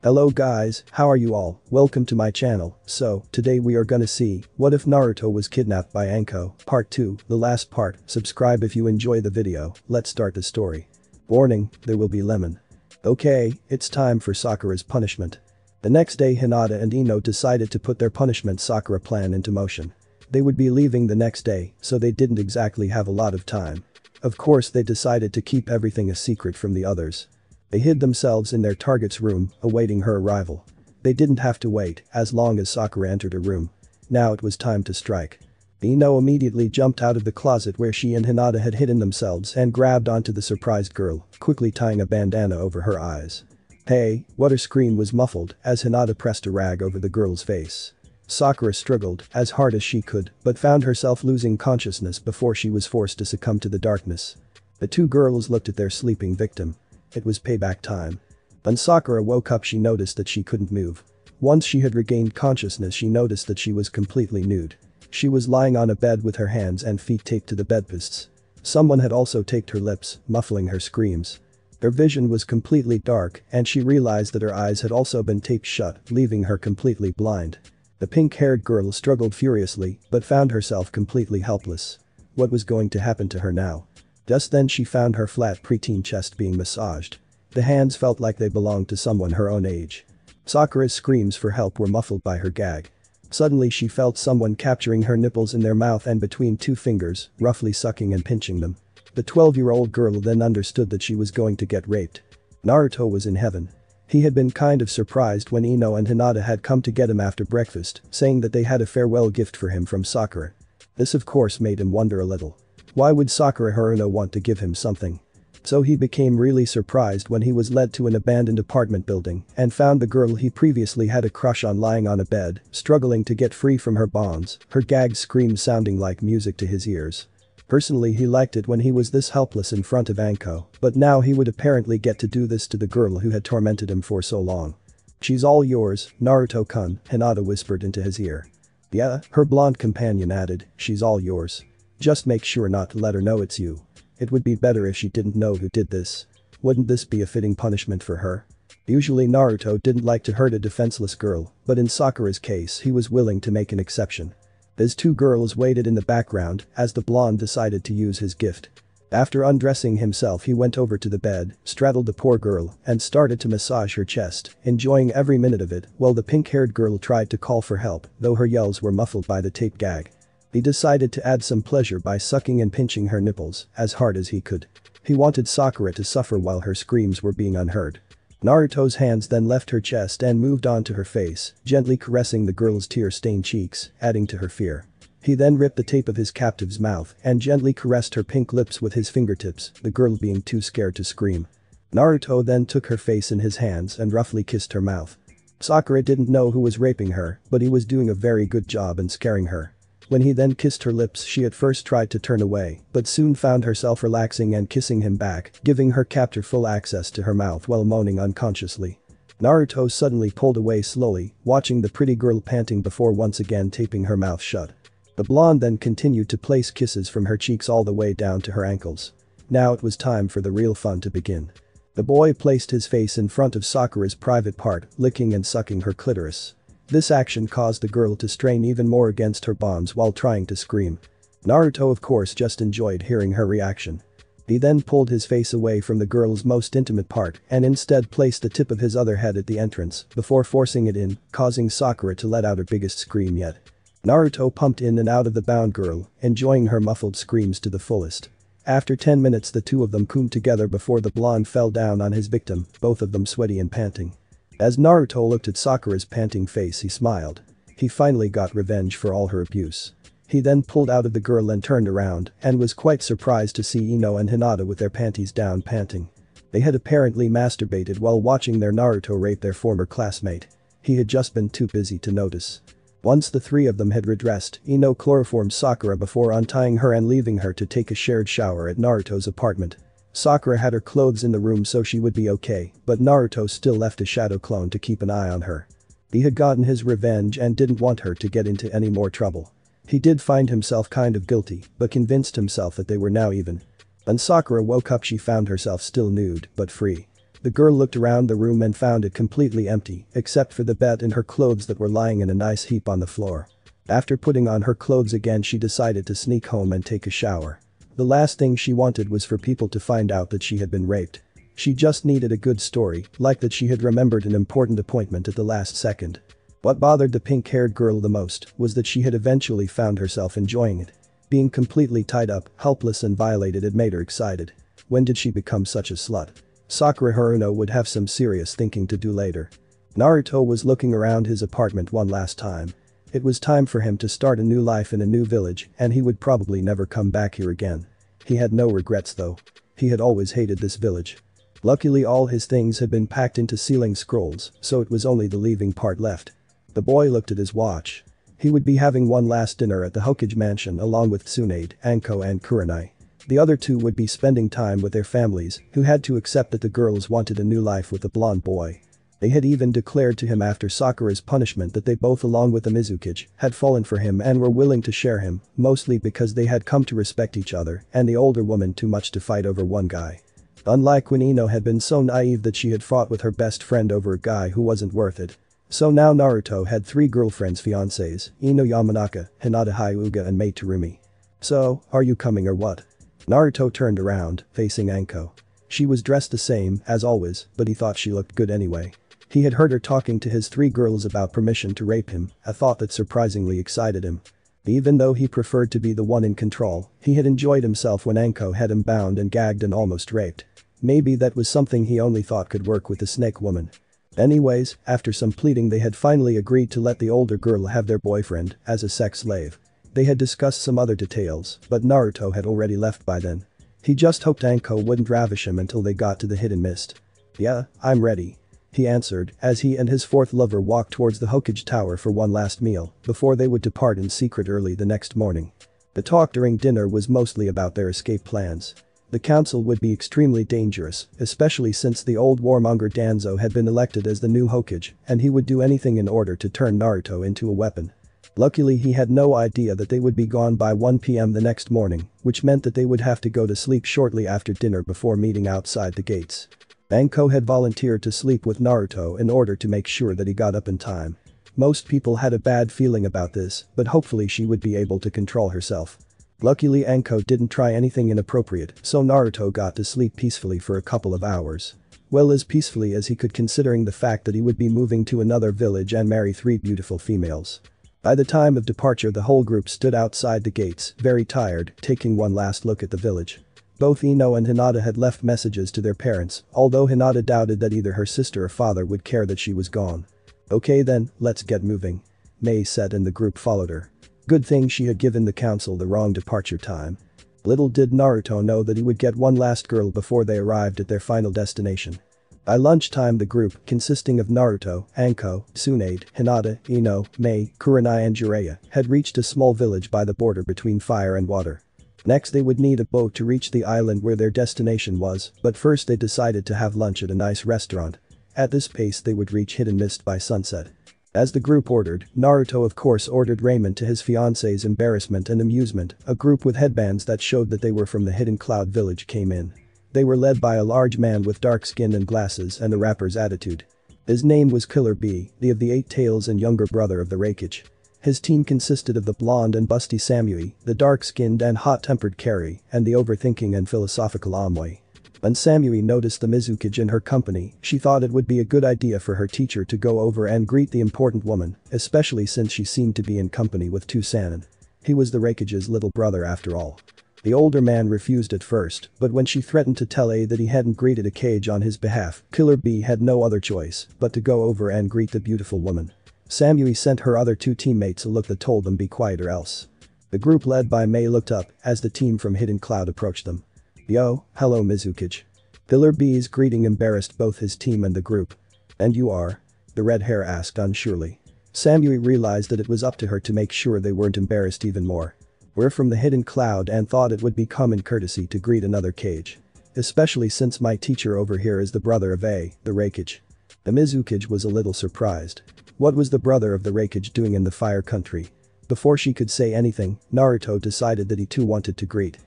Hello guys, how are you all? Welcome to my channel. So, today we are gonna see, what if Naruto was kidnapped by Anko, part 2, the last part. Subscribe if you enjoy the video, let's start the story. Warning, there will be lemon. Okay, it's time for Sakura's punishment. The next day Hinata and Ino decided to put their punishment Sakura plan into motion. They would be leaving the next day, so they didn't exactly have a lot of time. Of course they decided to keep everything a secret from the others. They hid themselves in their target's room, awaiting her arrival. They didn't have to wait, as long as Sakura entered her room. Now it was time to strike. Ino immediately jumped out of the closet where she and Hinata had hidden themselves and grabbed onto the surprised girl, quickly tying a bandana over her eyes. Hey, what? Her scream was muffled as Hinata pressed a rag over the girl's face. Sakura struggled as hard as she could, but found herself losing consciousness before she was forced to succumb to the darkness. The two girls looked at their sleeping victim. It was payback time. When Sakura woke up she noticed that she couldn't move. Once she had regained consciousness she noticed that she was completely nude. She was lying on a bed with her hands and feet taped to the bedposts. Someone had also taped her lips, muffling her screams. Her vision was completely dark and she realized that her eyes had also been taped shut, leaving her completely blind. The pink-haired girl struggled furiously but found herself completely helpless. What was going to happen to her now? Just then she found her flat preteen chest being massaged. The hands felt like they belonged to someone her own age. Sakura's screams for help were muffled by her gag. Suddenly she felt someone capturing her nipples in their mouth and between two fingers, roughly sucking and pinching them. The 12-year-old girl then understood that she was going to get raped. Naruto was in heaven. He had been kind of surprised when Ino and Hinata had come to get him after breakfast, saying that they had a farewell gift for him from Sakura. This of course made him wonder a little. Why would Sakura Haruno want to give him something? So he became really surprised when he was led to an abandoned apartment building and found the girl he previously had a crush on lying on a bed, struggling to get free from her bonds, her gagged screams sounding like music to his ears. Personally he liked it when he was this helpless in front of Anko, but now he would apparently get to do this to the girl who had tormented him for so long. She's all yours, Naruto-kun, Hinata whispered into his ear. Yeah, her blonde companion added, she's all yours. Just make sure not to let her know it's you. It would be better if she didn't know who did this. Wouldn't this be a fitting punishment for her? Usually Naruto didn't like to hurt a defenseless girl, but in Sakura's case he was willing to make an exception. His two girls waited in the background as the blonde decided to use his gift. After undressing himself he went over to the bed, straddled the poor girl, and started to massage her chest, enjoying every minute of it while the pink-haired girl tried to call for help, though her yells were muffled by the tape gag. He decided to add some pleasure by sucking and pinching her nipples as hard as he could. He wanted Sakura to suffer while her screams were being unheard. Naruto's hands then left her chest and moved on to her face, gently caressing the girl's tear-stained cheeks, adding to her fear. He then ripped the tape of his captive's mouth and gently caressed her pink lips with his fingertips, the girl being too scared to scream. Naruto then took her face in his hands and roughly kissed her mouth. Sakura didn't know who was raping her, but he was doing a very good job in scaring her. When he then kissed her lips she at first tried to turn away, but soon found herself relaxing and kissing him back, giving her captor full access to her mouth while moaning unconsciously. Naruto suddenly pulled away slowly, watching the pretty girl panting before once again taping her mouth shut. The blonde then continued to place kisses from her cheeks all the way down to her ankles. Now it was time for the real fun to begin. The boy placed his face in front of Sakura's private part, licking and sucking her clitoris. This action caused the girl to strain even more against her bonds while trying to scream. Naruto of course just enjoyed hearing her reaction. He then pulled his face away from the girl's most intimate part and instead placed the tip of his other head at the entrance before forcing it in, causing Sakura to let out her biggest scream yet. Naruto pumped in and out of the bound girl, enjoying her muffled screams to the fullest. After 10 minutes the two of them coomed together before the blonde fell down on his victim, both of them sweaty and panting. As Naruto looked at Sakura's panting face he smiled. He finally got revenge for all her abuse. He then pulled out of the girl and turned around and was quite surprised to see Ino and Hinata with their panties down panting. They had apparently masturbated while watching their Naruto rape their former classmate. He had just been too busy to notice. Once the three of them had redressed, Ino chloroformed Sakura before untying her and leaving her to take a shared shower at Naruto's apartment. Sakura had her clothes in the room so she would be okay, but Naruto still left a shadow clone to keep an eye on her. He had gotten his revenge and didn't want her to get into any more trouble. He did find himself kind of guilty, but convinced himself that they were now even. When Sakura woke up she found herself still nude, but free. The girl looked around the room and found it completely empty, except for the bed and her clothes that were lying in a nice heap on the floor. After putting on her clothes again, she decided to sneak home and take a shower. The last thing she wanted was for people to find out that she had been raped. She just needed a good story, like that she had remembered an important appointment at the last second. What bothered the pink-haired girl the most was that she had eventually found herself enjoying it. Being completely tied up, helpless and violated had made her excited. When did she become such a slut? Sakura Haruno would have some serious thinking to do later. Naruto was looking around his apartment one last time. It was time for him to start a new life in a new village, and he would probably never come back here again. He had no regrets though. He had always hated this village. Luckily all his things had been packed into sealing scrolls, so it was only the leaving part left. The boy looked at his watch. He would be having one last dinner at the Hokage mansion along with Tsunade, Anko and Kurenai. The other two would be spending time with their families, who had to accept that the girls wanted a new life with the blonde boy. They had even declared to him after Sakura's punishment that they both along with the Mizukage had fallen for him and were willing to share him, mostly because they had come to respect each other and the older woman too much to fight over one guy. Unlike when Ino had been so naive that she had fought with her best friend over a guy who wasn't worth it. So now Naruto had 3 girlfriends fiancés, Ino Yamanaka, Hinata Hyuga and Mei Terumi. So, are you coming or what? Naruto turned around, facing Anko. She was dressed the same, as always, but he thought she looked good anyway. He had heard her talking to his 3 girls about permission to rape him, a thought that surprisingly excited him. Even though he preferred to be the one in control, he had enjoyed himself when Anko had him bound and gagged and almost raped. Maybe that was something he only thought could work with the snake woman. Anyways, after some pleading they had finally agreed to let the older girl have their boyfriend as a sex slave. They had discussed some other details, but Naruto had already left by then. He just hoped Anko wouldn't ravish him until they got to the hidden mist. "Yeah, I'm ready," he answered as he and his 4th lover walked towards the Hokage tower for one last meal before they would depart in secret early the next morning. The talk during dinner was mostly about their escape plans. The council would be extremely dangerous, especially since the old warmonger Danzo had been elected as the new Hokage and he would do anything in order to turn Naruto into a weapon. Luckily he had no idea that they would be gone by 1 PM the next morning, which meant that they would have to go to sleep shortly after dinner before meeting outside the gates. Anko had volunteered to sleep with Naruto in order to make sure that he got up in time. Most people had a bad feeling about this, but hopefully she would be able to control herself. Luckily Anko didn't try anything inappropriate, so Naruto got to sleep peacefully for a couple of hours. Well, as peacefully as he could considering the fact that he would be moving to another village and marry 3 beautiful females. By the time of departure the whole group stood outside the gates, very tired, taking one last look at the village. Both Ino and Hinata had left messages to their parents, although Hinata doubted that either her sister or father would care that she was gone. "Okay then, let's get moving," Mei said and the group followed her. Good thing she had given the council the wrong departure time. Little did Naruto know that he would get one last girl before they arrived at their final destination. By lunchtime the group, consisting of Naruto, Anko, Tsunade, Hinata, Ino, Mei, Kurenai and Jiraiya, had reached a small village by the border between fire and water. Next they would need a boat to reach the island where their destination was, but first they decided to have lunch at a nice restaurant. At this pace they would reach Hidden Mist by sunset. As the group ordered, Naruto of course ordered raiment to his fiancee's embarrassment and amusement. A group with headbands that showed that they were from the Hidden Cloud village came in. They were led by a large man with dark skin and glasses and a rapper's attitude. His name was Killer Bee, the of the 8 Tails and younger brother of the Raikage. His team consisted of the blonde and busty Samui, the dark-skinned and hot-tempered Kari, and the overthinking and philosophical Amway. When Samui noticed the Mizukage in her company, she thought it would be a good idea for her teacher to go over and greet the important woman, especially since she seemed to be in company with 2 Sannin. He was the Raikage's little brother after all. The older man refused at first, but when she threatened to tell A that he hadn't greeted a Kage on his behalf, Killer Bee had no other choice but to go over and greet the beautiful woman. Samui sent her other 2 teammates a look that told them be quiet or else. The group led by Mei looked up as the team from Hidden Cloud approached them. "Yo, hello Mizukage." Killer Bee's greeting embarrassed both his team and the group. "And you are?" the red hair asked unsurely. Samui realized that it was up to her to make sure they weren't embarrassed even more. "We're from the Hidden Cloud and thought it would be common courtesy to greet another Kage. Especially since my teacher over here is the brother of A, the Raikage." The Mizukage was a little surprised. What was the brother of the Raikage doing in the Fire Country? Before she could say anything, Naruto decided that he too wanted to greet.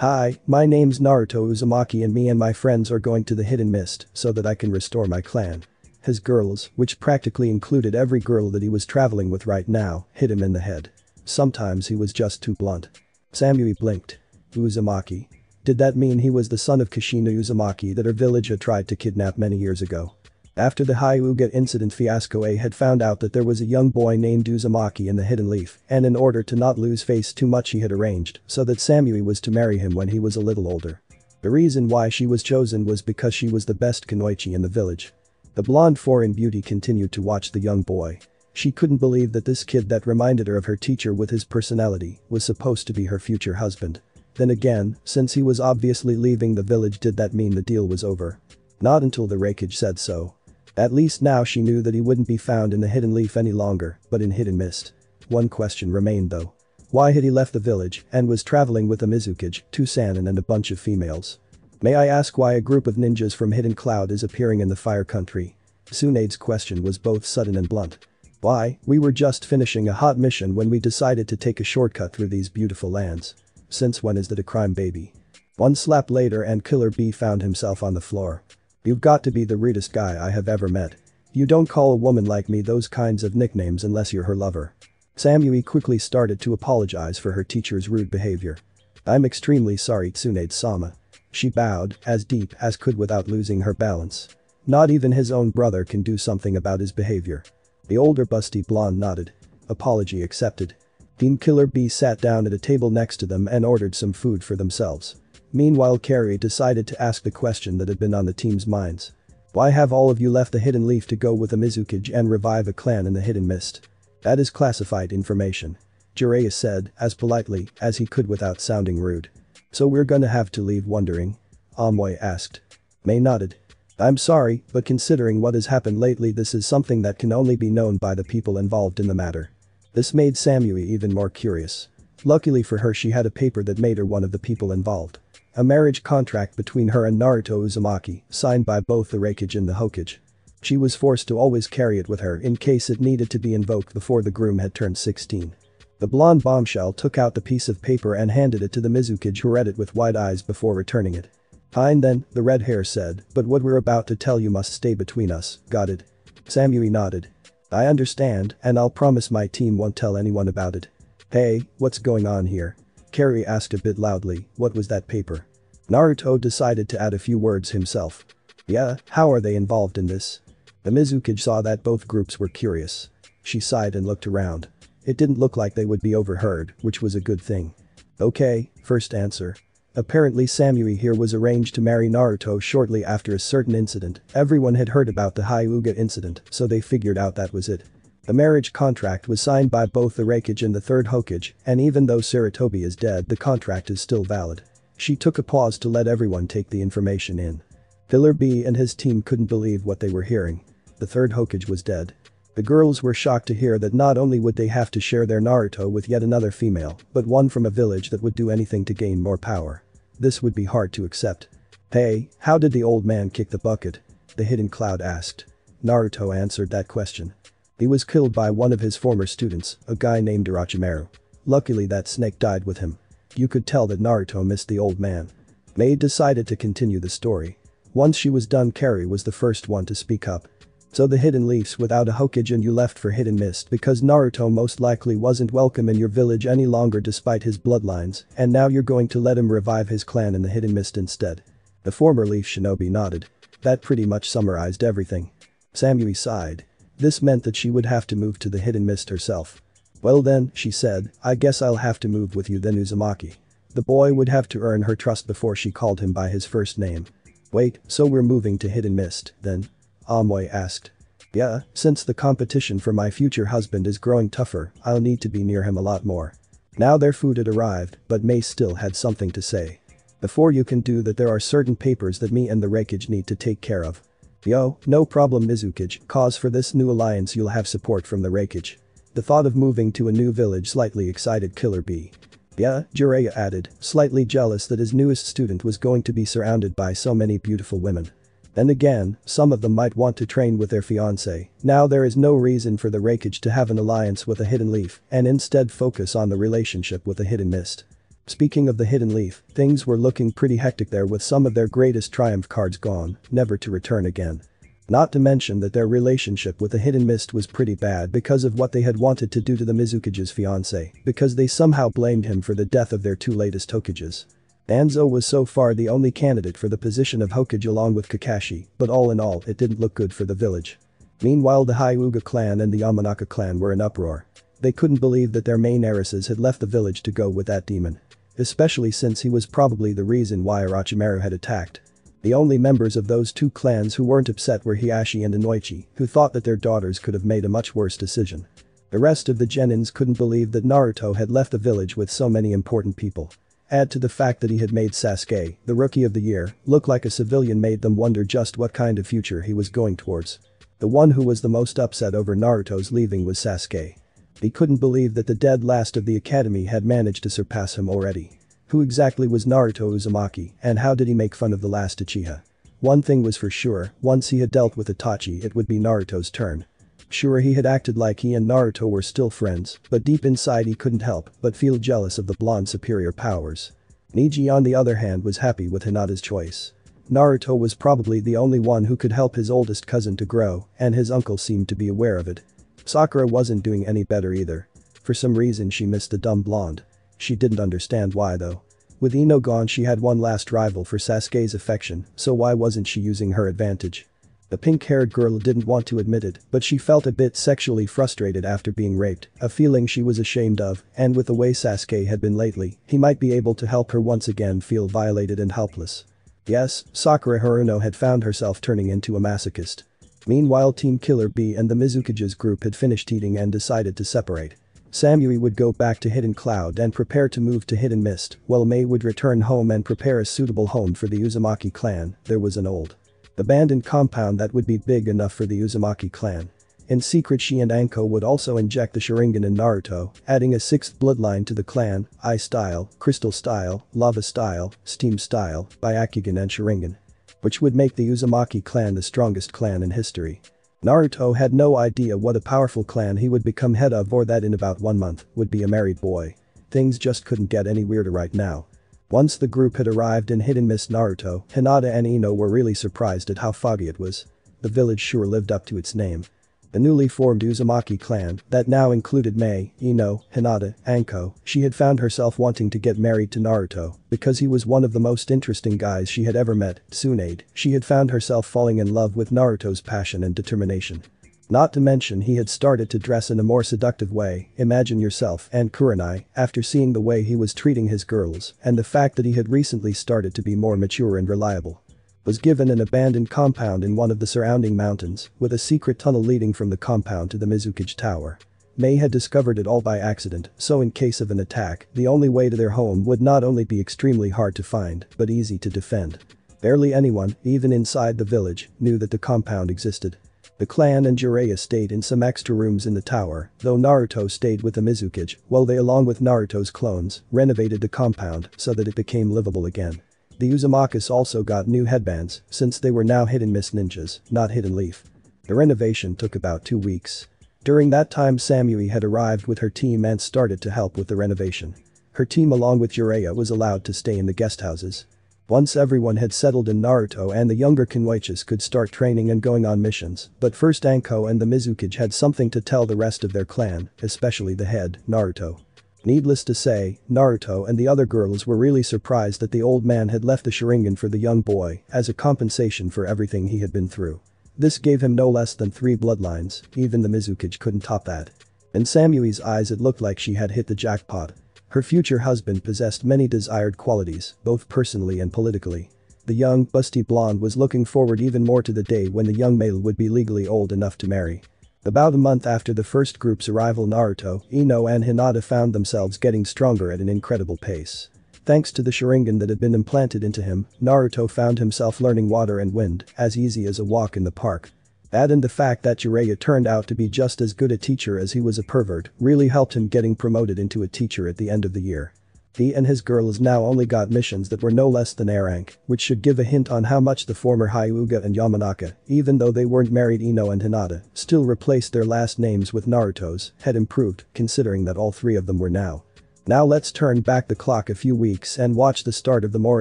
Hi, my name's Naruto Uzumaki and me and my friends are going to the Hidden Mist so that I can restore my clan. His girls, which practically included every girl that he was traveling with right now, hit him in the head. Sometimes he was just too blunt. Samui blinked. Uzumaki. Did that mean he was the son of Kushina Uzumaki that her village had tried to kidnap many years ago? After the Hyuga incident fiasco, A had found out that there was a young boy named Uzumaki in the Hidden Leaf, and in order to not lose face too much he had arranged so that Samui was to marry him when he was a little older. The reason why she was chosen was because she was the best kunoichi in the village. The blonde foreign beauty continued to watch the young boy. She couldn't believe that this kid that reminded her of her teacher with his personality was supposed to be her future husband. Then again, since he was obviously leaving the village, did that mean the deal was over? Not until the Raikage said so. At least now she knew that he wouldn't be found in the Hidden Leaf any longer, but in Hidden Mist. One question remained though. Why had he left the village and was traveling with a Mizukage, 2 Sannin and a bunch of females? May I ask why a group of ninjas from Hidden Cloud is appearing in the Fire Country? Tsunade's question was both sudden and blunt. Why, we were just finishing a hot mission when we decided to take a shortcut through these beautiful lands. Since when is that a crime, baby? One slap later and Killer B found himself on the floor. You've got to be the rudest guy I have ever met. You don't call a woman like me those kinds of nicknames unless you're her lover. Samui quickly started to apologize for her teacher's rude behavior. I'm extremely sorry, Tsunade-sama. She bowed, as deep as could without losing her balance. Not even his own brother can do something about his behavior. The older busty blonde nodded. Apology accepted. Team Killer B sat down at a table next to them and ordered some food for themselves. Meanwhile, Carrie decided to ask the question that had been on the team's minds. Why have all of you left the Hidden Leaf to go with a Mizukage and revive a clan in the Hidden Mist? That is classified information. Jiraiya said, as politely as he could without sounding rude. So we're gonna have to leave wondering? Amoy asked. Mei nodded. I'm sorry, but considering what has happened lately, this is something that can only be known by the people involved in the matter. This made Samui even more curious. Luckily for her, she had a paper that made her one of the people involved. A marriage contract between her and Naruto Uzumaki, signed by both the Raikage and the Hokage. She was forced to always carry it with her in case it needed to be invoked before the groom had turned 16. The blonde bombshell took out the piece of paper and handed it to the Mizukage, who read it with wide eyes before returning it. Fine then, the red hair said, but what we're about to tell you must stay between us, got it? Samui nodded. I understand, and I'll promise my team won't tell anyone about it. Hey, what's going on here? Carrie asked a bit loudly, what was that paper? Naruto decided to add a few words himself. Yeah, how are they involved in this? The Mizukage saw that both groups were curious. She sighed and looked around. It didn't look like they would be overheard, which was a good thing. Okay, first answer. Apparently Samui here was arranged to marry Naruto shortly after a certain incident. Everyone had heard about the Hyuga incident, so they figured out that was it. The marriage contract was signed by both the Raikage and the third Hokage, and even though Sarutobi is dead, the contract is still valid. She took a pause to let everyone take the information in. Killer B and his team couldn't believe what they were hearing. The third Hokage was dead. The girls were shocked to hear that not only would they have to share their Naruto with yet another female, but one from a village that would do anything to gain more power. This would be hard to accept. Hey, how did the old man kick the bucket? The Hidden Cloud asked. Naruto answered that question. He was killed by one of his former students, a guy named Orochimaru. Luckily that snake died with him. You could tell that Naruto missed the old man. Mei decided to continue the story. Once she was done, Carrie was the first one to speak up. So the Hidden Leaf's without a Hokage and you left for Hidden Mist because Naruto most likely wasn't welcome in your village any longer despite his bloodlines, and now you're going to let him revive his clan in the Hidden Mist instead. The former Leaf Shinobi nodded. That pretty much summarized everything. Samui sighed. This meant that she would have to move to the Hidden Mist herself. Well then, she said, I guess I'll have to move with you then, Uzumaki. The boy would have to earn her trust before she called him by his first name. Wait, so we're moving to Hidden Mist, then? Amoy asked. Yeah, since the competition for my future husband is growing tougher, I'll need to be near him a lot more. Now their food had arrived, but Mei still had something to say. Before you can do that, there are certain papers that me and the Raikage need to take care of. Yo, no problem Mizukage, cause for this new alliance you'll have support from the Raikage. The thought of moving to a new village slightly excited Killer B. Yeah, Jiraiya added, slightly jealous that his newest student was going to be surrounded by so many beautiful women. Then again, some of them might want to train with their fiancé. Now there is no reason for the Raikage to have an alliance with a Hidden Leaf and instead focus on the relationship with a Hidden Mist. Speaking of the Hidden Leaf, things were looking pretty hectic there with some of their greatest triumph cards gone, never to return again. Not to mention that their relationship with the Hidden Mist was pretty bad because of what they had wanted to do to the Mizukage's fiancé, because they somehow blamed him for the death of their two latest Hokages. Danzo was so far the only candidate for the position of Hokage along with Kakashi, but all in all it didn't look good for the village. Meanwhile the Hyuga clan and the Yamanaka clan were in uproar. They couldn't believe that their main heiresses had left the village to go with that demon. Especially since he was probably the reason why Orochimaru had attacked. The only members of those two clans who weren't upset were Hiashi and Inoichi, who thought that their daughters could have made a much worse decision. The rest of the Genins couldn't believe that Naruto had left the village with so many important people. Add to the fact that he had made Sasuke, the Rookie of the Year, look like a civilian made them wonder just what kind of future he was going towards. The one who was the most upset over Naruto's leaving was Sasuke. He couldn't believe that the dead last of the academy had managed to surpass him already. Who exactly was Naruto Uzumaki, and how did he make fun of the last Uchiha? One thing was for sure, once he had dealt with Itachi it would be Naruto's turn. Sure, he had acted like he and Naruto were still friends, but deep inside he couldn't help but feel jealous of the blonde's superior powers. Neji on the other hand was happy with Hinata's choice. Naruto was probably the only one who could help his oldest cousin to grow, and his uncle seemed to be aware of it. Sakura wasn't doing any better either. For some reason she missed the dumb blonde. She didn't understand why though. With Ino gone she had one last rival for Sasuke's affection, so why wasn't she using her advantage? The pink-haired girl didn't want to admit it, but she felt a bit sexually frustrated after being raped, a feeling she was ashamed of, and with the way Sasuke had been lately, he might be able to help her once again feel violated and helpless. Yes, Sakura Haruno had found herself turning into a masochist. Meanwhile Team Killer Bee and the Mizukage's group had finished eating and decided to separate. Samui would go back to Hidden Cloud and prepare to move to Hidden Mist, while Mei would return home and prepare a suitable home for the Uzumaki clan. There was an old abandoned compound that would be big enough for the Uzumaki clan. In secret she and Anko would also inject the Sharingan in Naruto, adding a sixth bloodline to the clan: Ice Style, Crystal Style, Lava Style, Steam Style, Byakugan and Sharingan. Which would make the Uzumaki clan the strongest clan in history. Naruto had no idea what a powerful clan he would become head of, or that in about 1 month would be a married boy. Things just couldn't get any weirder right now. Once the group had arrived in Hidden Mist, Naruto, Hinata and Ino were really surprised at how foggy it was. The village sure lived up to its name. The newly formed Uzumaki clan, that now included Mei, Ino, Hinata, Anko, she had found herself wanting to get married to Naruto because he was one of the most interesting guys she had ever met. Tsunade, she had found herself falling in love with Naruto's passion and determination. Not to mention he had started to dress in a more seductive way. Imagine yourself and Kurenai, after seeing the way he was treating his girls and the fact that he had recently started to be more mature and reliable. Was given an abandoned compound in one of the surrounding mountains, with a secret tunnel leading from the compound to the Mizukage Tower. Mei had discovered it all by accident, so in case of an attack, the only way to their home would not only be extremely hard to find, but easy to defend. Barely anyone, even inside the village, knew that the compound existed. The clan and Jiraiya stayed in some extra rooms in the tower, though Naruto stayed with the Mizukage, while they, along with Naruto's clones, renovated the compound so that it became livable again. The Uzumakas also got new headbands, since they were now Hidden Mist ninjas, not Hidden Leaf. The renovation took about 2 weeks. During that time Samui had arrived with her team and started to help with the renovation. Her team along with Jiraiya was allowed to stay in the guest houses. Once everyone had settled in, Naruto and the younger Kunoichis could start training and going on missions, but first Anko and the Mizukage had something to tell the rest of their clan, especially the head, Naruto. Needless to say, Naruto and the other girls were really surprised that the old man had left the Sharingan for the young boy as a compensation for everything he had been through. This gave him no less than 3 bloodlines, even the Mizukage couldn't top that. In Samui's eyes it looked like she had hit the jackpot. Her future husband possessed many desired qualities, both personally and politically. The young, busty blonde was looking forward even more to the day when the young male would be legally old enough to marry. About a month after the first group's arrival, Naruto, Ino and Hinata found themselves getting stronger at an incredible pace. Thanks to the Sharingan that had been implanted into him, Naruto found himself learning water and wind, as easy as a walk in the park. That and the fact that Jiraiya turned out to be just as good a teacher as he was a pervert really helped him getting promoted into a teacher at the end of the year. He and his girls now only got missions that were no less than A rank, which should give a hint on how much the former Hyuga and Yamanaka, even though they weren't married, Ino and Hinata, still replaced their last names with Naruto's, had improved, considering that all 3 of them were now Now let's turn back the clock a few weeks and watch the start of the more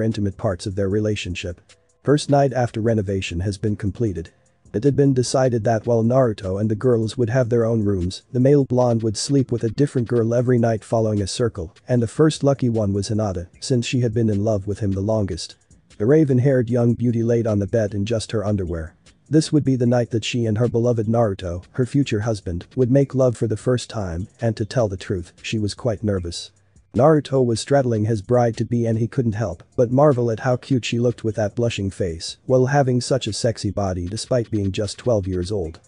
intimate parts of their relationship. First night after renovation has been completed. It had been decided that while Naruto and the girls would have their own rooms, the male blonde would sleep with a different girl every night following a circle, and the first lucky one was Hinata, since she had been in love with him the longest. The raven-haired young beauty laid on the bed in just her underwear. This would be the night that she and her beloved Naruto, her future husband, would make love for the first time, and to tell the truth, she was quite nervous. Naruto was straddling his bride-to-be and he couldn't help but marvel at how cute she looked with that blushing face while having such a sexy body despite being just 12 years old.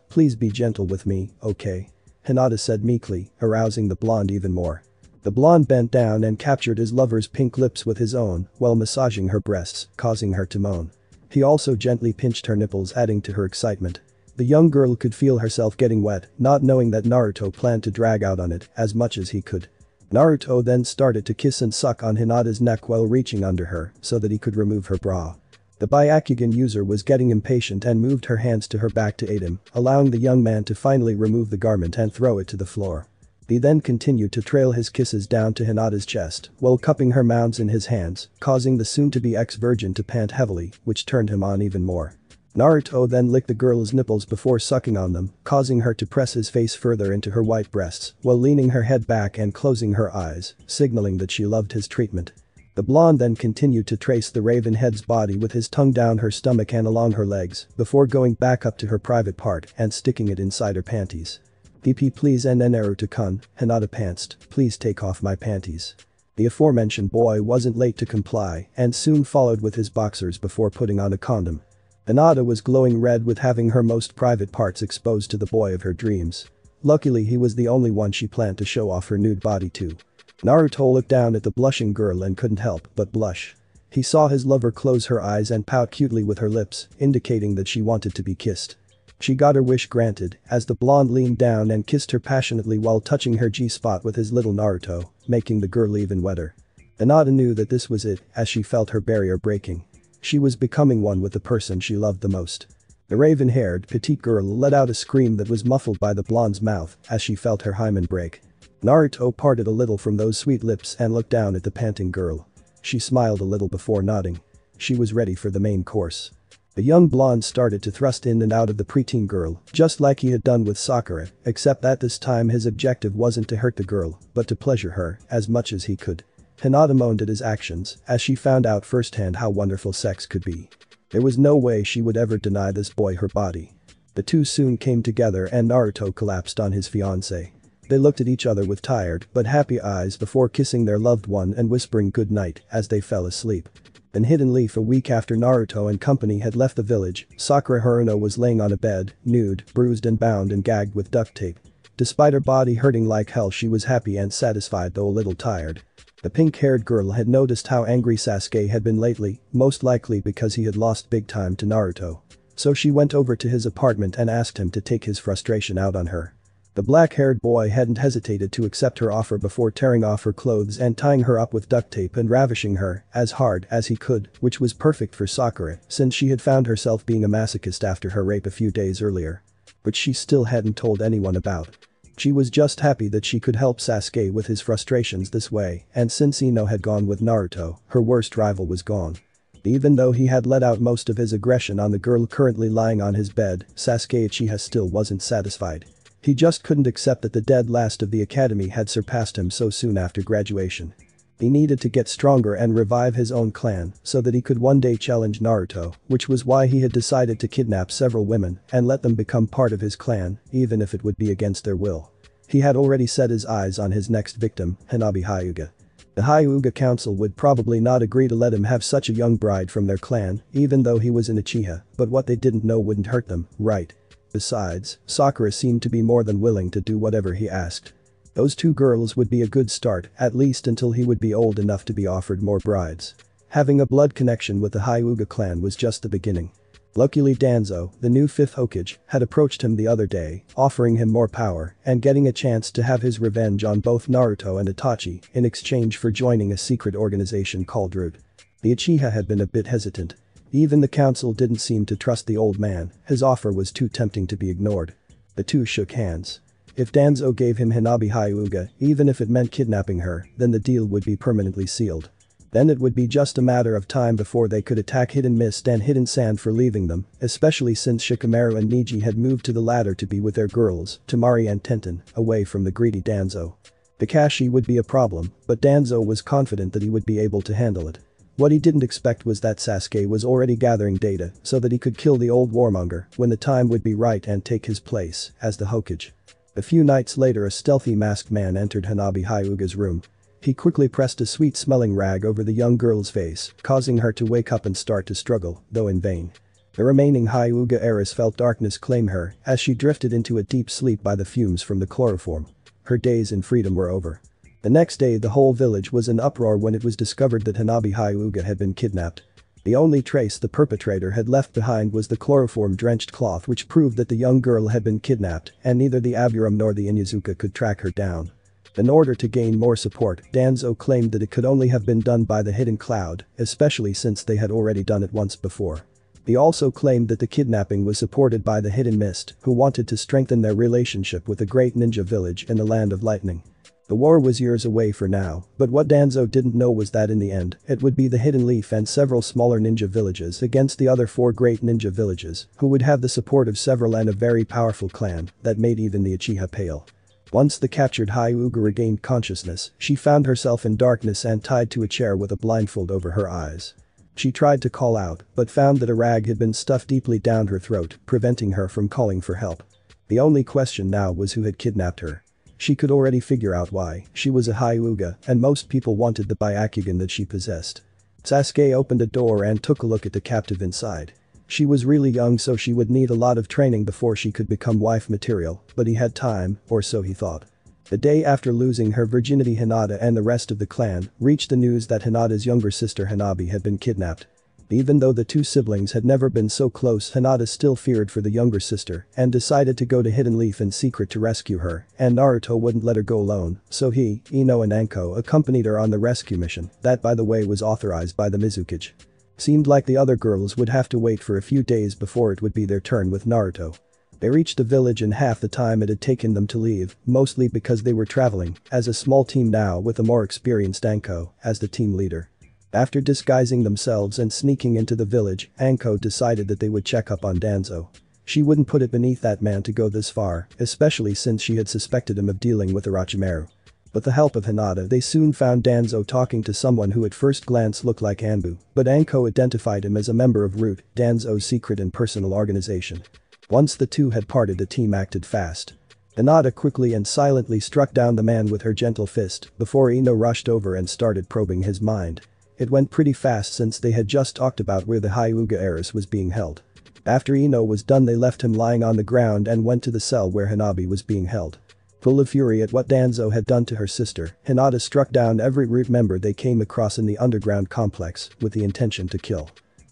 Please be gentle with me, okay? Hinata said meekly, arousing the blonde even more. The blonde bent down and captured his lover's pink lips with his own while massaging her breasts, causing her to moan. He also gently pinched her nipples, adding to her excitement. The young girl could feel herself getting wet, not knowing that Naruto planned to drag out on it as much as he could. Naruto then started to kiss and suck on Hinata's neck while reaching under her so that he could remove her bra. The Byakugan user was getting impatient and moved her hands to her back to aid him, allowing the young man to finally remove the garment and throw it to the floor. He then continued to trail his kisses down to Hinata's chest while cupping her mounds in his hands, causing the soon-to-be ex-virgin to pant heavily, which turned him on even more. Naruto then licked the girl's nipples before sucking on them, causing her to press his face further into her white breasts while leaning her head back and closing her eyes, signaling that she loved his treatment. The blonde then continued to trace the raven head's body with his tongue down her stomach and along her legs before going back up to her private part and sticking it inside her panties. "PP please and Naruto-kun," Hinata pantsed, "please take off my panties." The aforementioned boy wasn't late to comply and soon followed with his boxers before putting on a condom. Hinata was glowing red with having her most private parts exposed to the boy of her dreams. Luckily he was the only one she planned to show off her nude body to. Naruto looked down at the blushing girl and couldn't help but blush. He saw his lover close her eyes and pout cutely with her lips, indicating that she wanted to be kissed. She got her wish granted as the blonde leaned down and kissed her passionately while touching her G-spot with his little Naruto, making the girl even wetter. Hinata knew that this was it as she felt her barrier breaking. She was becoming one with the person she loved the most. The raven-haired, petite girl let out a scream that was muffled by the blonde's mouth as she felt her hymen break. Naruto parted a little from those sweet lips and looked down at the panting girl. She smiled a little before nodding. She was ready for the main course. The young blonde started to thrust in and out of the preteen girl, just like he had done with Sakura, except that this time his objective wasn't to hurt the girl, but to pleasure her as much as he could. Hinata moaned at his actions as she found out firsthand how wonderful sex could be. There was no way she would ever deny this boy her body. The two soon came together and Naruto collapsed on his fiancée. They looked at each other with tired but happy eyes before kissing their loved one and whispering good night as they fell asleep. In Hidden Leaf a week after Naruto and company had left the village, Sakura Haruno was laying on a bed, nude, bruised and bound and gagged with duct tape. Despite her body hurting like hell she was happy and satisfied though a little tired. The pink-haired girl had noticed how angry Sasuke had been lately, most likely because he had lost big time to Naruto. So she went over to his apartment and asked him to take his frustration out on her. The black-haired boy hadn't hesitated to accept her offer before tearing off her clothes and tying her up with duct tape and ravishing her as hard as he could, which was perfect for Sakura since she had found herself being a masochist after her rape a few days earlier. But she still hadn't told anyone about. She was just happy that she could help Sasuke with his frustrations this way, and since Ino had gone with Naruto, her worst rival was gone. Even though he had let out most of his aggression on the girl currently lying on his bed, Sasuke Uchiha still wasn't satisfied. He just couldn't accept that the dead last of the academy had surpassed him so soon after graduation. He needed to get stronger and revive his own clan so that he could one day challenge Naruto, which was why he had decided to kidnap several women and let them become part of his clan, even if it would be against their will. He had already set his eyes on his next victim, Hanabi Hyuga. The Hyuga council would probably not agree to let him have such a young bride from their clan, even though he was an Uchiha, but what they didn't know wouldn't hurt them, right? Besides, Sakura seemed to be more than willing to do whatever he asked. Those two girls would be a good start, at least until he would be old enough to be offered more brides. Having a blood connection with the Hyuga clan was just the beginning. Luckily Danzo, the new 5th Hokage, had approached him the other day, offering him more power and getting a chance to have his revenge on both Naruto and Itachi in exchange for joining a secret organization called Root. The Uchiha had been a bit hesitant. Even the council didn't seem to trust the old man, his offer was too tempting to be ignored. The two shook hands. If Danzo gave him Hanabi Hyuga, even if it meant kidnapping her, then the deal would be permanently sealed. Then it would be just a matter of time before they could attack Hidden Mist and Hidden Sand for leaving them, especially since Shikamaru and Niji had moved to the latter to be with their girls, Temari and Tenten, away from the greedy Danzo. Kakashi would be a problem, but Danzo was confident that he would be able to handle it. What he didn't expect was that Sasuke was already gathering data so that he could kill the old warmonger when the time would be right and take his place as the Hokage. A few nights later, a stealthy masked man entered Hanabi Hyuga's room. He quickly pressed a sweet-smelling rag over the young girl's face, causing her to wake up and start to struggle, though in vain. The remaining Hyuga heiress felt darkness claim her as she drifted into a deep sleep by the fumes from the chloroform. Her days in freedom were over. The next day, the whole village was in uproar when it was discovered that Hanabi Hyuga had been kidnapped. The only trace the perpetrator had left behind was the chloroform-drenched cloth, which proved that the young girl had been kidnapped and neither the Aburam nor the Inyazuka could track her down. In order to gain more support, Danzo claimed that it could only have been done by the Hidden Cloud, especially since they had already done it once before. He also claimed that the kidnapping was supported by the Hidden Mist, who wanted to strengthen their relationship with the great ninja village in the Land of Lightning. The war was years away for now, but what Danzo didn't know was that in the end, it would be the Hidden Leaf and several smaller ninja villages against the other 4 great ninja villages, who would have the support of several and a very powerful clan that made even the Uchiha pale. Once the captured Hyuga regained consciousness, she found herself in darkness and tied to a chair with a blindfold over her eyes. She tried to call out, but found that a rag had been stuffed deeply down her throat, preventing her from calling for help. The only question now was who had kidnapped her. She could already figure out why. She was a Hyuga, and most people wanted the Byakugan that she possessed. Sasuke opened a door and took a look at the captive inside. She was really young, so she would need a lot of training before she could become wife material, but he had time, or so he thought. The day after losing her virginity, Hinata and the rest of the clan reached the news that Hinata's younger sister Hanabi had been kidnapped. Even though the two siblings had never been so close, Hinata still feared for the younger sister and decided to go to Hidden Leaf in secret to rescue her, and Naruto wouldn't let her go alone, so he, Ino and Anko accompanied her on the rescue mission that, by the way, was authorized by the Mizukage. Seemed like the other girls would have to wait for a few days before it would be their turn with Naruto. They reached the village in half the time it had taken them to leave, mostly because they were traveling as a small team now with a more experienced Anko as the team leader. After disguising themselves and sneaking into the village, Anko decided that they would check up on Danzo. She wouldn't put it beneath that man to go this far, especially since she had suspected him of dealing with Orochimaru. With the help of Hinata, they soon found Danzo talking to someone who at first glance looked like Anbu, but Anko identified him as a member of Root, Danzo's secret and personal organization. Once the two had parted, the team acted fast. Hinata quickly and silently struck down the man with her gentle fist before Ino rushed over and started probing his mind. It went pretty fast since they had just talked about where the Hyuga heiress was being held. After Ino was done, they left him lying on the ground and went to the cell where Hanabi was being held. Full of fury at what Danzo had done to her sister, Hinata struck down every Root member they came across in the underground complex with the intention to kill.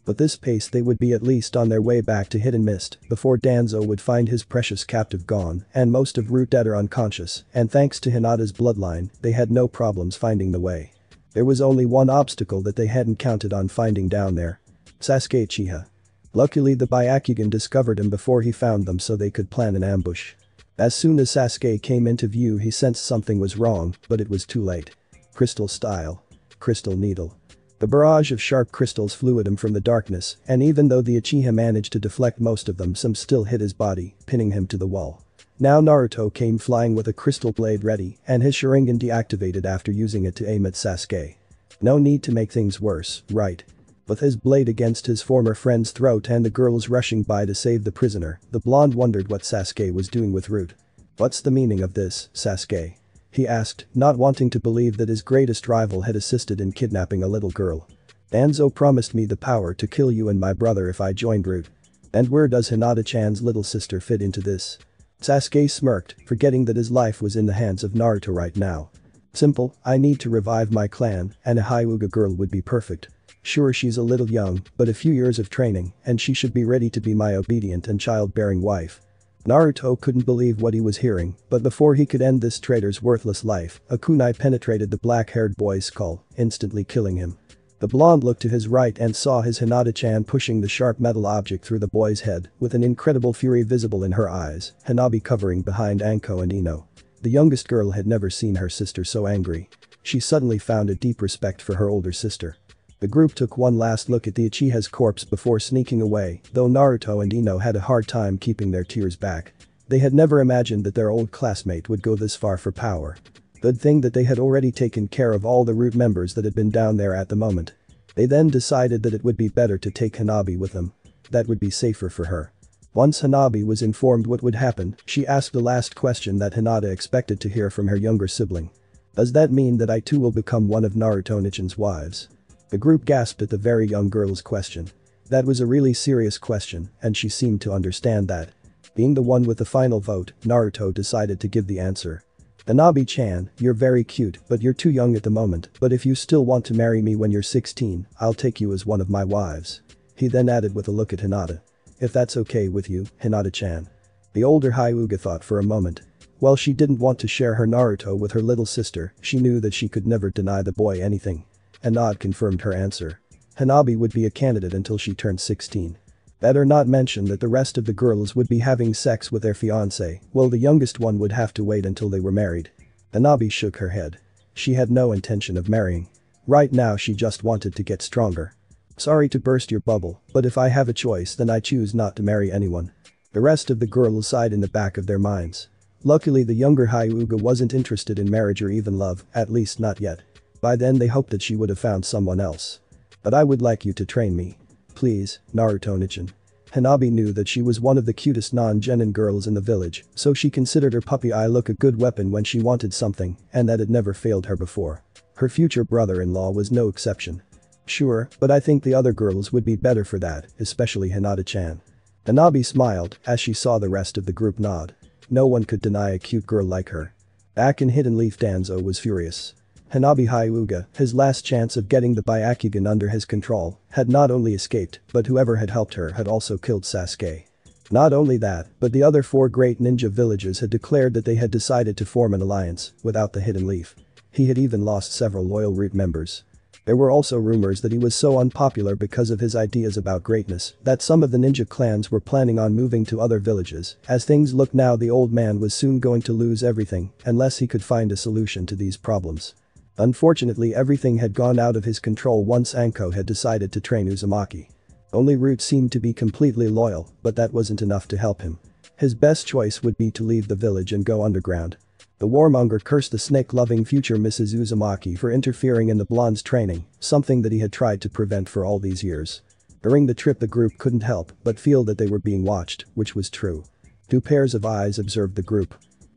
At this pace, they would be at least on their way back to Hidden Mist before Danzo would find his precious captive gone and most of Root dead or unconscious, and thanks to Hinata's bloodline, they had no problems finding the way. There was only one obstacle that they hadn't counted on finding down there. Sasuke Uchiha. Luckily, the Byakugan discovered him before he found them so they could plan an ambush. As soon as Sasuke came into view, he sensed something was wrong, but it was too late. Crystal style. Crystal needle. The barrage of sharp crystals flew at him from the darkness, and even though the Uchiha managed to deflect most of them, some still hit his body, pinning him to the wall. Now Naruto came flying with a crystal blade ready and his Sharingan deactivated after using it to aim at Sasuke. No need to make things worse, right? With his blade against his former friend's throat and the girls rushing by to save the prisoner, the blonde wondered what Sasuke was doing with Root. "What's the meaning of this, Sasuke?" he asked, not wanting to believe that his greatest rival had assisted in kidnapping a little girl. "Danzo promised me the power to kill you and my brother if I joined Root. And where does Hinata-chan's little sister fit into this?" Sasuke smirked, forgetting that his life was in the hands of Naruto right now. "Simple, I need to revive my clan, and a Hyuga girl would be perfect. Sure, she's a little young, but a few years of training, and she should be ready to be my obedient and childbearing wife." Naruto couldn't believe what he was hearing, but before he could end this traitor's worthless life, a kunai penetrated the black-haired boy's skull, instantly killing him. The blonde looked to his right and saw his Hinata-chan pushing the sharp metal object through the boy's head, with an incredible fury visible in her eyes, Hanabi covering behind Anko and Ino. The youngest girl had never seen her sister so angry. She suddenly found a deep respect for her older sister. The group took one last look at the Uchiha's corpse before sneaking away, though Naruto and Ino had a hard time keeping their tears back. They had never imagined that their old classmate would go this far for power. Good thing that they had already taken care of all the root members that had been down there at the moment. They then decided that it would be better to take Hanabi with them. That would be safer for her. Once Hanabi was informed what would happen, she asked the last question that Hinata expected to hear from her younger sibling. Does that mean that I too will become one of Naruto Nichan's wives? The group gasped at the very young girl's question. That was a really serious question, and she seemed to understand that. Being the one with the final vote, Naruto decided to give the answer. Hanabi-chan, you're very cute, but you're too young at the moment, but if you still want to marry me when you're 16, I'll take you as one of my wives. He then added with a look at Hinata. If that's okay with you, Hinata-chan. The older Hyuga thought for a moment. While she didn't want to share her Naruto with her little sister, she knew that she could never deny the boy anything. A nod confirmed her answer. Hanabi would be a candidate until she turned 16. Better not mention that the rest of the girls would be having sex with their fiancé, while the youngest one would have to wait until they were married. Hanabi shook her head. She had no intention of marrying. Right now she just wanted to get stronger. Sorry to burst your bubble, but if I have a choice then I choose not to marry anyone. The rest of the girls sighed in the back of their minds. Luckily the younger Hyuga wasn't interested in marriage or even love, at least not yet. By then they hoped that she would have found someone else. But I would like you to train me. Please, Naruto Nichan. Hanabi knew that she was one of the cutest non-genin girls in the village, so she considered her puppy eye look a good weapon when she wanted something, and that had never failed her before. Her future brother-in-law was no exception. Sure, but I think the other girls would be better for that, especially Hinata-chan. Hanabi smiled as she saw the rest of the group nod. No one could deny a cute girl like her. Back in Hidden Leaf Danzo was furious. Hanabi Hyuga, his last chance of getting the Byakugan under his control, had not only escaped, but whoever had helped her had also killed Sasuke. Not only that, but the other 4 great ninja villages had declared that they had decided to form an alliance, without the Hidden Leaf. He had even lost several loyal root members. There were also rumors that he was so unpopular because of his ideas about greatness that some of the ninja clans were planning on moving to other villages. As things look now, the old man was soon going to lose everything unless he could find a solution to these problems. Unfortunately, everything had gone out of his control once Anko had decided to train Uzumaki. Only Root seemed to be completely loyal, but that wasn't enough to help him. His best choice would be to leave the village and go underground. The warmonger cursed the snake-loving future Mrs. Uzumaki for interfering in the blonde's training, something that he had tried to prevent for all these years. During the trip the group couldn't help but feel that they were being watched, which was true. 2 pairs of eyes observed the group.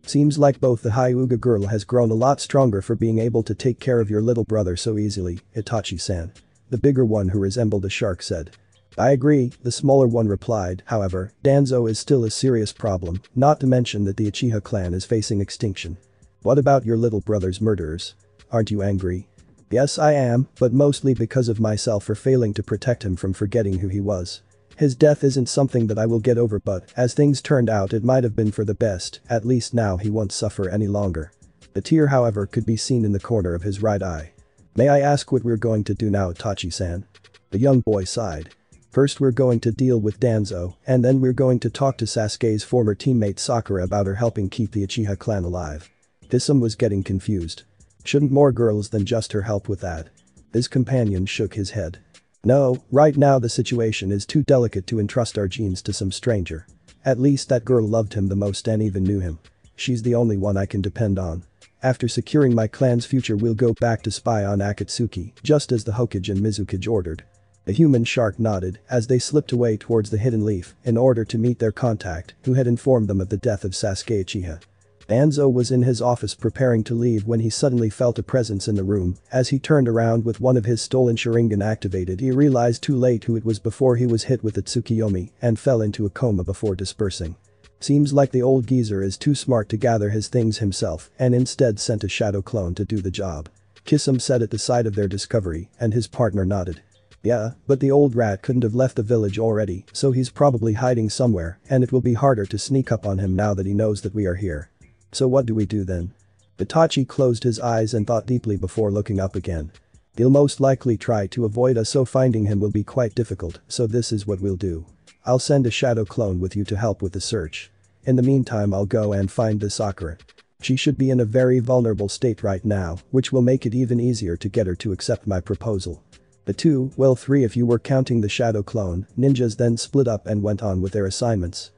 Seems like both the Hyuga girl has grown a lot stronger for being able to take care of your little brother so easily, Itachi-san. The bigger one who resembled a shark said. I agree, the smaller one replied, however, Danzo is still a serious problem, not to mention that the Uchiha clan is facing extinction. What about your little brother's murderers? Aren't you angry? Yes I am, but mostly because of myself for failing to protect him from forgetting who he was. His death isn't something that I will get over, but as things turned out it might have been for the best, at least now he won't suffer any longer. The tear however could be seen in the corner of his right eye. May I ask what we're going to do now, Itachi-san? The young boy sighed. First we're going to deal with Danzo, and then we're going to talk to Sasuke's former teammate Sakura about her helping keep the Uchiha clan alive. Kisum was getting confused. Shouldn't more girls than just her help with that? His companion shook his head. No, right now the situation is too delicate to entrust our genes to some stranger. At least that girl loved him the most and even knew him. She's the only one I can depend on. After securing my clan's future we'll go back to spy on Akatsuki, just as the Hokage and Mizukage ordered. The human shark nodded as they slipped away towards the Hidden Leaf in order to meet their contact who had informed them of the death of Sasuke Uchiha. Danzo was in his office preparing to leave when he suddenly felt a presence in the room. As he turned around with one of his stolen Sharingan activated, he realized too late who it was before he was hit with a Tsukiyomi and fell into a coma before dispersing. Seems like the old geezer is too smart to gather his things himself and instead sent a shadow clone to do the job. Kisum said at the sight of their discovery, and his partner nodded. Yeah, but the old rat couldn't have left the village already, so he's probably hiding somewhere and it will be harder to sneak up on him now that he knows that we are here. So what do we do then? Itachi closed his eyes and thought deeply before looking up again. He'll most likely try to avoid us, so finding him will be quite difficult, so this is what we'll do. I'll send a shadow clone with you to help with the search. In the meantime, I'll go and find the Sakura. She should be in a very vulnerable state right now, which will make it even easier to get her to accept my proposal. The two, well, three if you were counting the shadow clone, ninjas then split up and went on with their assignments.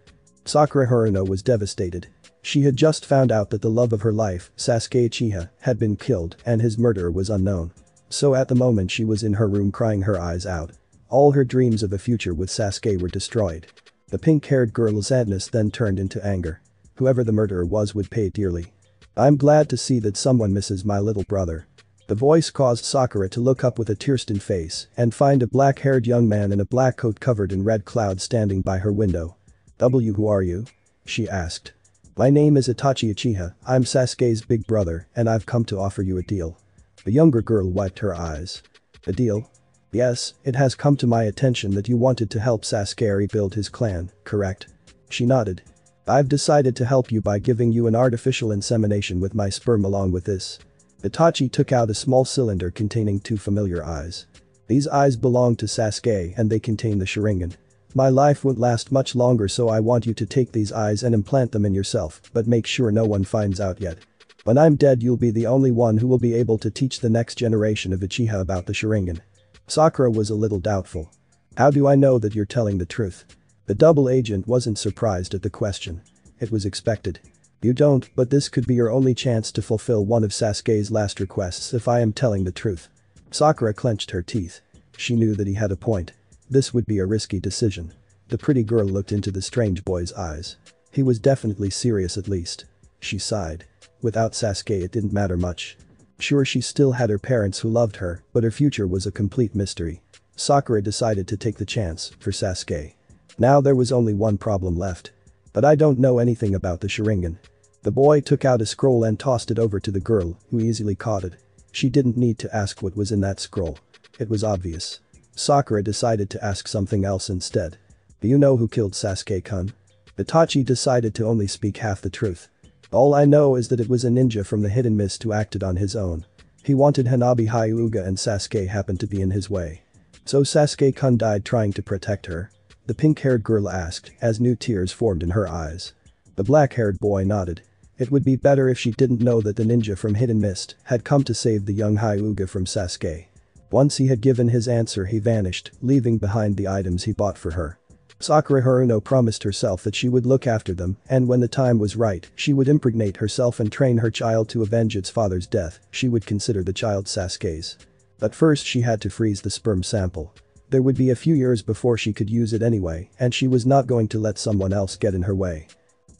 Sakura Haruno was devastated. She had just found out that the love of her life, Sasuke Uchiha, had been killed and his murderer was unknown. So at the moment she was in her room crying her eyes out. All her dreams of a future with Sasuke were destroyed. The pink-haired girl's sadness then turned into anger. Whoever the murderer was would pay dearly. I'm glad to see that someone misses my little brother. The voice caused Sakura to look up with a tear-stained face and find a black-haired young man in a black coat covered in red clouds standing by her window. Who are you? She asked. My name is Itachi Uchiha, I'm Sasuke's big brother and I've come to offer you a deal. The younger girl wiped her eyes. A deal? Yes, it has come to my attention that you wanted to help Sasuke rebuild his clan, correct? She nodded. I've decided to help you by giving you an artificial insemination with my sperm along with this. Itachi took out a small cylinder containing two familiar eyes. These eyes belong to Sasuke and they contain the Sharingan. My life won't last much longer, so I want you to take these eyes and implant them in yourself, but make sure no one finds out yet. When I'm dead, you'll be the only one who will be able to teach the next generation of Uchiha about the Sharingan. Sakura was a little doubtful. How do I know that you're telling the truth? The double agent wasn't surprised at the question. It was expected. You don't, but this could be your only chance to fulfill one of Sasuke's last requests if I am telling the truth. Sakura clenched her teeth. She knew that he had a point. This would be a risky decision. The pretty girl looked into the strange boy's eyes. He was definitely serious, at least. She sighed. Without Sasuke it didn't matter much. Sure, she still had her parents who loved her, but her future was a complete mystery. Sakura decided to take the chance for Sasuke. Now there was only one problem left. But I don't know anything about the Sharingan. The boy took out a scroll and tossed it over to the girl, who easily caught it. She didn't need to ask what was in that scroll. It was obvious. Sakura decided to ask something else instead. Do you know who killed Sasuke-kun? Itachi decided to only speak half the truth. All I know is that it was a ninja from the Hidden Mist who acted on his own. He wanted Hanabi Hyuga and Sasuke happened to be in his way. So Sasuke-kun died trying to protect her? The pink-haired girl asked as new tears formed in her eyes. The black-haired boy nodded. It would be better if she didn't know that the ninja from Hidden Mist had come to save the young Hyuga from Sasuke. Once he had given his answer, he vanished, leaving behind the items he bought for her. Sakura Haruno promised herself that she would look after them, and when the time was right, she would impregnate herself and train her child to avenge its father's death. She would consider the child Sasuke's. But first she had to freeze the sperm sample. There would be a few years before she could use it anyway, and she was not going to let someone else get in her way.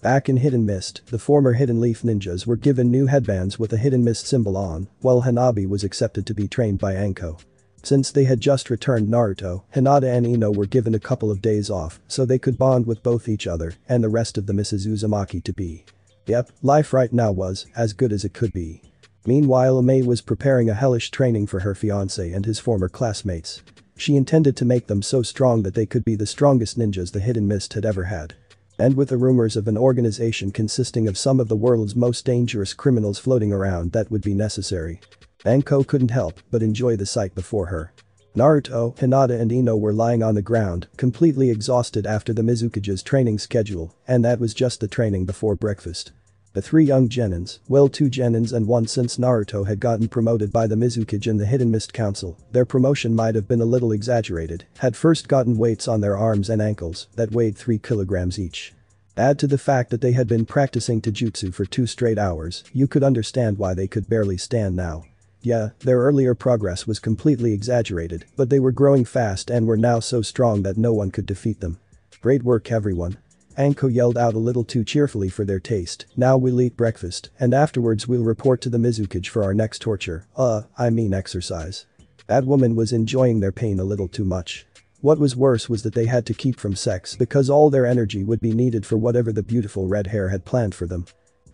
Back in Hidden Mist, the former Hidden Leaf ninjas were given new headbands with a Hidden Mist symbol on, while Hanabi was accepted to be trained by Anko. Since they had just returned Naruto, Hinata and Ino were given a couple of days off so they could bond with both each other and the rest of the Mrs. Uzumaki to be. Yep, life right now was as good as it could be. Meanwhile, May was preparing a hellish training for her fiancé and his former classmates. She intended to make them so strong that they could be the strongest ninjas the Hidden Mist had ever had. And with the rumors of an organization consisting of some of the world's most dangerous criminals floating around, that would be necessary. Anko couldn't help but enjoy the sight before her. Naruto, Hinata and Ino were lying on the ground, completely exhausted after the Mizukage's training schedule, and that was just the training before breakfast. The three young genins, well, two genins and one since Naruto had gotten promoted by the Mizukage and the Hidden Mist Council, their promotion might have been a little exaggerated, had first gotten weights on their arms and ankles that weighed 3 kilograms each. Add to the fact that they had been practicing Taijutsu for 2 straight hours, you could understand why they could barely stand now. Yeah, their earlier progress was completely exaggerated, but they were growing fast and were now so strong that no one could defeat them. Great work, everyone. Anko yelled out a little too cheerfully for their taste. Now we'll eat breakfast, and afterwards we'll report to the Mizukage for our next torture, exercise. That woman was enjoying their pain a little too much. What was worse was that they had to keep from sex because all their energy would be needed for whatever the beautiful red hair had planned for them.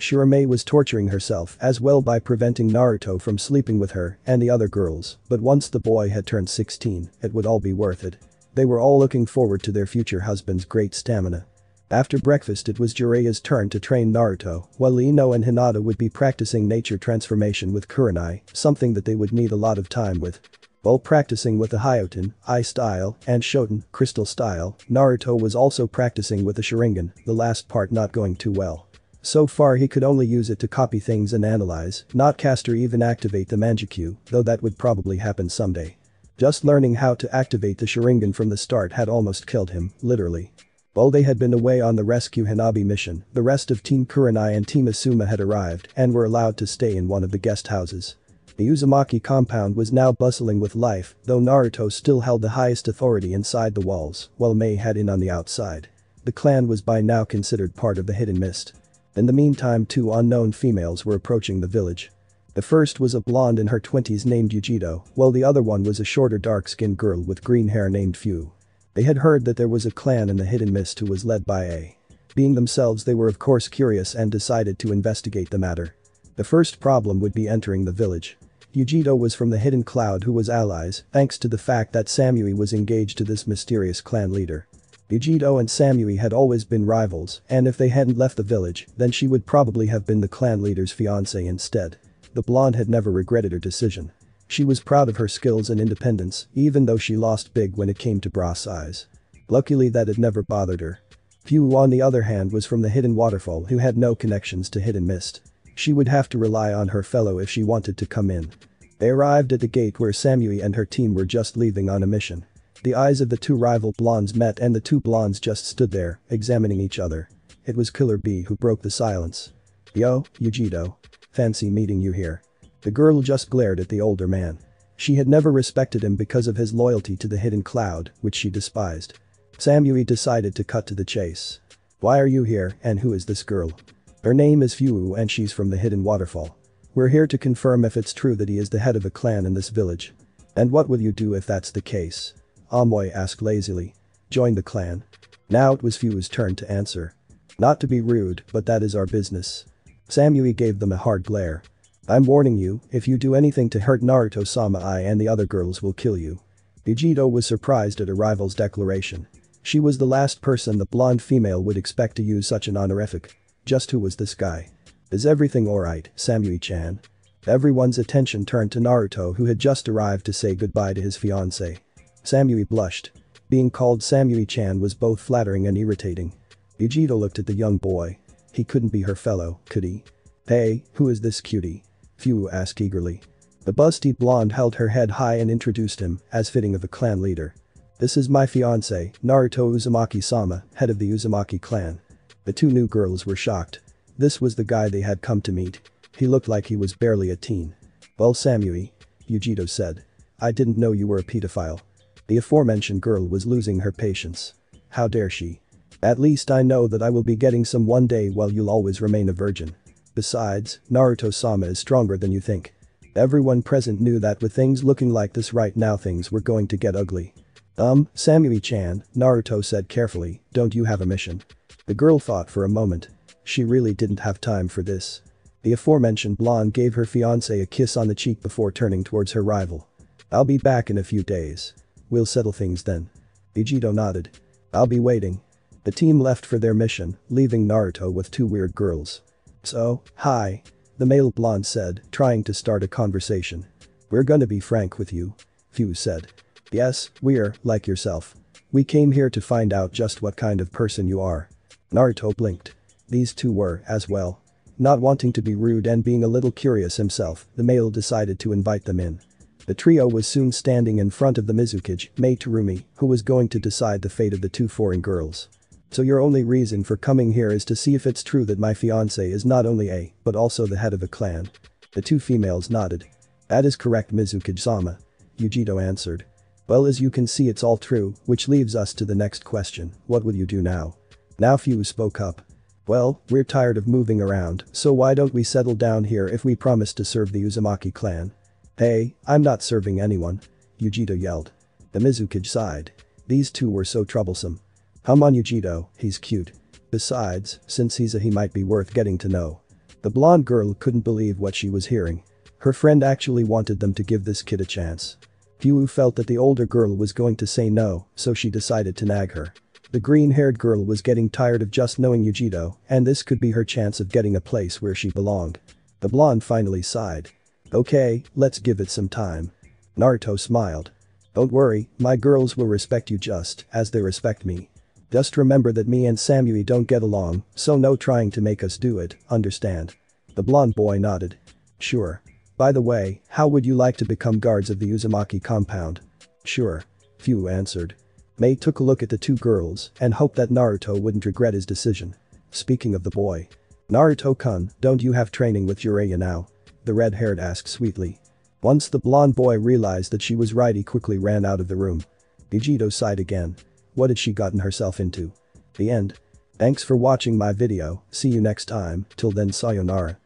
Sure, May was torturing herself as well by preventing Naruto from sleeping with her and the other girls, but once the boy had turned 16, it would all be worth it. They were all looking forward to their future husband's great stamina. After breakfast it was Jiraiya's turn to train Naruto, while Ino and Hinata would be practicing nature transformation with Kurenai, something that they would need a lot of time with. While practicing with the Hyoten, Ice style, and Shoten, Crystal style, Naruto was also practicing with the Sharingan, the last part not going too well. So far he could only use it to copy things and analyze, not cast or even activate the Manjikyu, though that would probably happen someday. Just learning how to activate the Sharingan from the start had almost killed him, literally. While they had been away on the rescue Hanabi mission, the rest of Team Kurenai and Team Asuma had arrived and were allowed to stay in one of the guest houses. The Uzumaki compound was now bustling with life, though Naruto still held the highest authority inside the walls, while Mei had in on the outside. The clan was by now considered part of the Hidden Mist. In the meantime, two unknown females were approaching the village. The first was a blonde in her 20s named Yujito, while the other one was a shorter dark-skinned girl with green hair named Fu. They had heard that there was a clan in the Hidden Mist who was led by A. Being themselves, they were of course curious and decided to investigate the matter. The first problem would be entering the village. Yujito was from the Hidden Cloud who was allies, thanks to the fact that Samui was engaged to this mysterious clan leader. Yujito and Samui had always been rivals, and if they hadn't left the village, then she would probably have been the clan leader's fiancé instead. The blonde had never regretted her decision. She was proud of her skills and independence, even though she lost big when it came to bra size. Luckily that had never bothered her. Fu on the other hand was from the Hidden Waterfall who had no connections to Hidden Mist. She would have to rely on her fellow if she wanted to come in. They arrived at the gate where Samui and her team were just leaving on a mission. The eyes of the two rival blondes met and the two blondes just stood there, examining each other. It was Killer B who broke the silence. "Yo, Yujito. Fancy meeting you here." The girl just glared at the older man. She had never respected him because of his loyalty to the Hidden Cloud, which she despised. Samui decided to cut to the chase. "Why are you here and who is this girl?" "Her name is Fu and she's from the Hidden Waterfall. We're here to confirm if it's true that he is the head of a clan in this village." "And what will you do if that's the case?" Amoy asked lazily. "Join the clan." Now it was Fu's turn to answer. "Not to be rude, but that is our business." Samui gave them a hard glare. "I'm warning you, if you do anything to hurt Naruto-sama, I and the other girls will kill you." Yujito was surprised at her rival's declaration. She was the last person the blonde female would expect to use such an honorific. Just who was this guy? "Is everything alright, Samui-chan?" Everyone's attention turned to Naruto who had just arrived to say goodbye to his fiancée. Samui blushed. Being called Samui-chan was both flattering and irritating. Yujito looked at the young boy. He couldn't be her fellow, could he? "Hey, who is this cutie?" Fu asked eagerly. The busty blonde held her head high and introduced him, as fitting of a clan leader. "This is my fiancé, Naruto Uzumaki-sama, head of the Uzumaki clan." The two new girls were shocked. This was the guy they had come to meet. He looked like he was barely a teen. "Well, Samui," Yujito said. "I didn't know you were a pedophile." The aforementioned girl was losing her patience. How dare she? "At least I know that I will be getting some one day while you'll always remain a virgin. Besides, Naruto-sama is stronger than you think." Everyone present knew that with things looking like this right now things were going to get ugly. Samui-chan," Naruto said carefully, "don't you have a mission?" The girl thought for a moment. She really didn't have time for this. The aforementioned blonde gave her fiancé a kiss on the cheek before turning towards her rival. "I'll be back in a few days. We'll settle things then." Yujito nodded. "I'll be waiting." The team left for their mission, leaving Naruto with two weird girls. "So, hi," the male blonde said, trying to start a conversation. "We're gonna be frank with you," Fu said. "Yes, we're, like yourself. We came here to find out just what kind of person you are." Naruto blinked. These two were, as well. Not wanting to be rude and being a little curious himself, the male decided to invite them in. The trio was soon standing in front of the Mizukage, Mei Terumi, who was going to decide the fate of the two foreign girls. "So your only reason for coming here is to see if it's true that my fiancé is not only a, but also the head of a clan?" The two females nodded. "That is correct, Mizukage-sama," Yujito answered. "Well, as you can see it's all true, which leaves us to the next question, what will you do now?" Now Fu spoke up. "Well, we're tired of moving around, so why don't we settle down here if we promise to serve the Uzumaki clan?" "Hey, I'm not serving anyone," Yujito yelled. The Mizukage sighed. These two were so troublesome. "Come on, Yujito, he's cute. Besides, since he's a he might be worth getting to know." The blonde girl couldn't believe what she was hearing. Her friend actually wanted them to give this kid a chance. Fu felt that the older girl was going to say no, so she decided to nag her. The green-haired girl was getting tired of just knowing Yujito, and this could be her chance of getting a place where she belonged. The blonde finally sighed. Okay, let's give it some time. Naruto smiled. Don't worry, my girls will respect you just as they respect me. Just remember that me and Samui don't get along, so no trying to make us do it, understand? The blonde boy nodded. Sure. By the way, how would you like to become guards of the Uzumaki compound? Sure. Few answered. Mei took a look at the two girls and hoped that Naruto wouldn't regret his decision. Speaking of the boy. Naruto-kun, don't you have training with Jiraiya now? The red-haired asked sweetly. Once the blonde boy realized that she was right, he quickly ran out of the room. Yujito sighed again. What had she gotten herself into? The end. Thanks for watching my video, see you next time, till then sayonara.